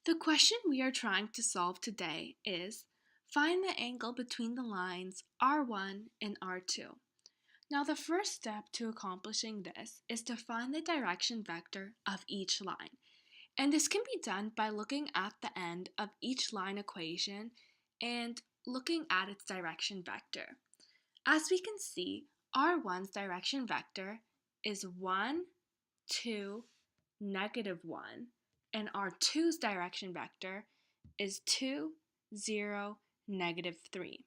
The question we are trying to solve today is find the angle between the lines R1 and R2. Now the first step to accomplishing this is to find the direction vector of each line. And this can be done by looking at the end of each line equation and looking at its direction vector. As we can see, R1's direction vector is 1, 2, -1, and R2's direction vector is 2, 0, -3.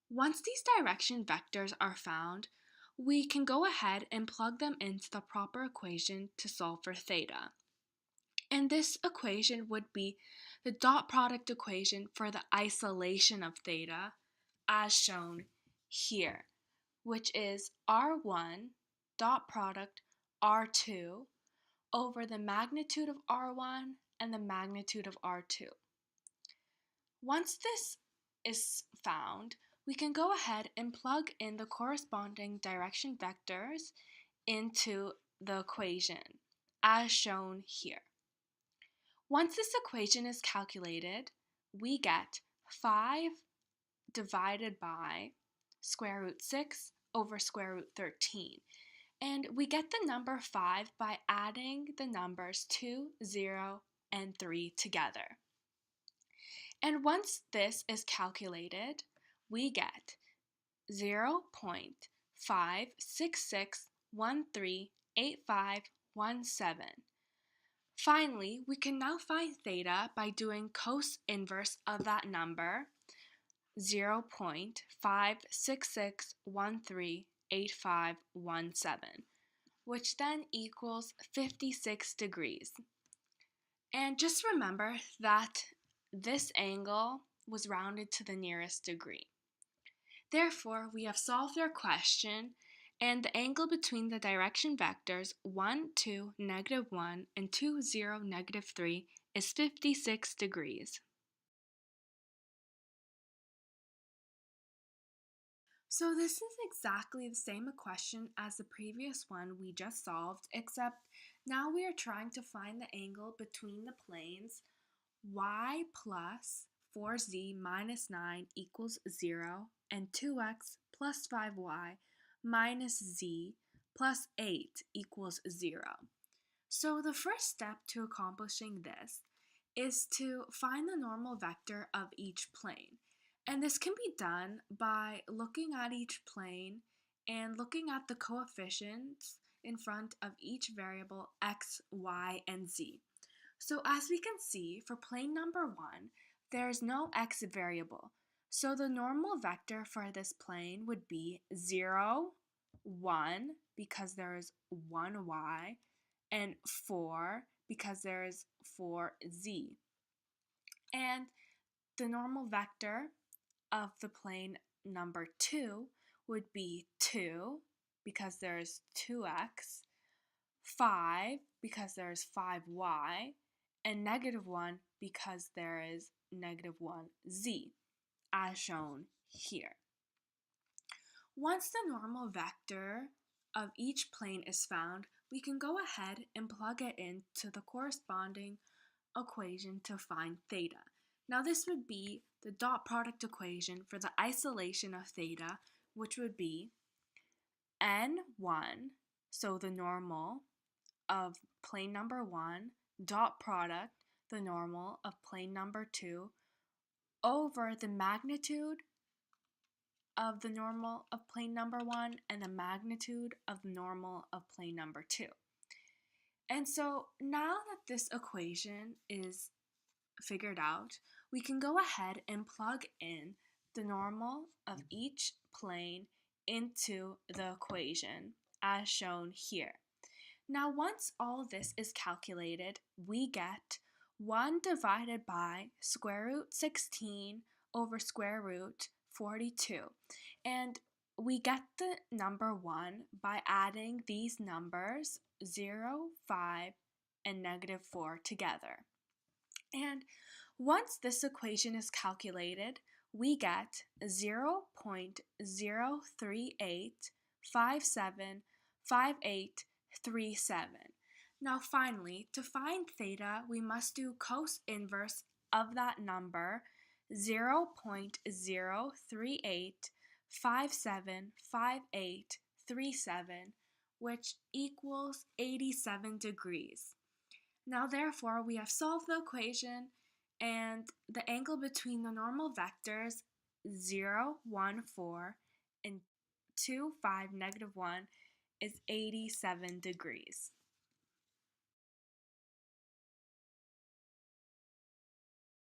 Once these direction vectors are found, we can go ahead and plug them into the proper equation to solve for theta. And this equation would be the dot product equation for the isolation of theta, as shown here, which is R1 dot product R2 over the magnitude of R1 and the magnitude of R2. Once this is found, we can go ahead and plug in the corresponding direction vectors into the equation, as shown here. Once this equation is calculated, we get 5 divided by square root 6 over square root 13. And we get the number 5 by adding the numbers 2, 0, and 3 together. And once this is calculated, we get 0.566138517. Finally, we can now find theta by doing cos inverse of that number, 0.566138517, which then equals 56 degrees. And just remember that this angle was rounded to the nearest degree. Therefore, we have solved our question, and the angle between the direction vectors 1, 2, -1 and 2, 0, -3 is 56 degrees. So this is exactly the same question as the previous one we just solved, except now we are trying to find the angle between the planes y plus 4z minus 9 equals 0 and 2x plus 5y minus z plus 8 equals 0. So the first step to accomplishing this is to find the normal vector of each plane. And this can be done by looking at each plane and looking at the coefficients in front of each variable x, y, and z. So as we can see, for plane number 1, there is no x variable. So the normal vector for this plane would be 0, 1, because there is 1y, and 4, because there is 4z. And the normal vector of the plane number 2 would be 2, because there is 2x, 5, because there is 5y, and -1 because there is -1z, as shown here. Once the normal vector of each plane is found, we can go ahead and plug it into the corresponding equation to find theta. Now this would be the dot product equation for the isolation of theta, which would be n1, so the normal of plane number 1, dot product, the normal of plane number 2, over the magnitude of the normal of plane number 1 and the magnitude of the normal of plane number 2. And so now that this equation is figured out, we can go ahead and plug in the normal of each plane into the equation, as shown here. Now, once all this is calculated, we get 1 divided by square root 16 over square root 42. And we get the number 1 by adding these numbers 0, 5, and -4 together. And once this equation is calculated, we get 0.038575837. Now finally, to find theta, we must do cos inverse of that number 0.038575837, which equals 87 degrees. Now therefore, we have solved the equation, and the angle between the normal vectors 0, 1, 4 and 2, 5, -1 is 87 degrees.